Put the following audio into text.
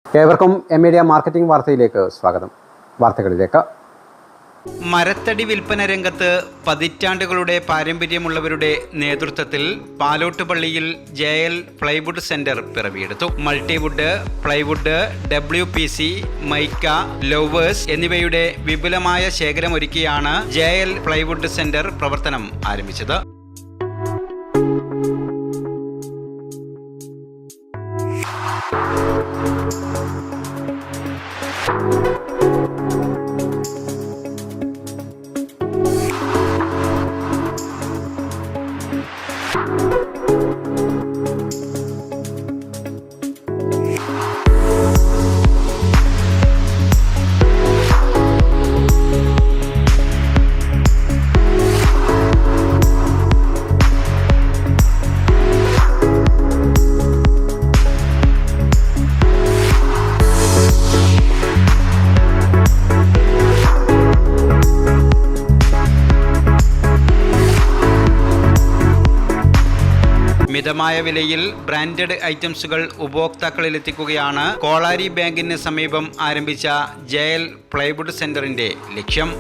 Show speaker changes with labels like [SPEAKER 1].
[SPEAKER 1] ഏവർക്കും media marketing വാർത്തയിലേക്ക് സ്വാഗതം. വാർത്തകളിലേക്ക്.
[SPEAKER 2] മരത്തടി വിൽപ്പന രംഗത്ത് പതിറ്റാണ്ടുകളുടെ പാരമ്പര്യമുള്ളവരുടെ നേതൃത്വത്തിൽ പാലോട്ടുപള്ളിയിൽ JL പ്ലൈവുഡ് സെന്റർ പിറവിയെടുത്തു. Multiwood, plywood, WPC, mica, louvers എന്നിവയുടെ വിപുലമായ ശേഖരമൊരുക്കിയാണ് JL പ്ലൈവുഡ് സെന്റർ പ്രവർത്തനം ആരംഭിച്ചത്. മിതമായ വിലയിൽ ബ്രാൻഡഡ് ഐറ്റംസുകൾ ഉപഭോക്താക്കളിലെത്തിക്കുകയാണ് കോളാരി ബാങ്കിന് സമീപം ആരംഭിച്ച JL പ്ലൈവുഡ് സെന്ററിന്റെ ലക്ഷ്യം.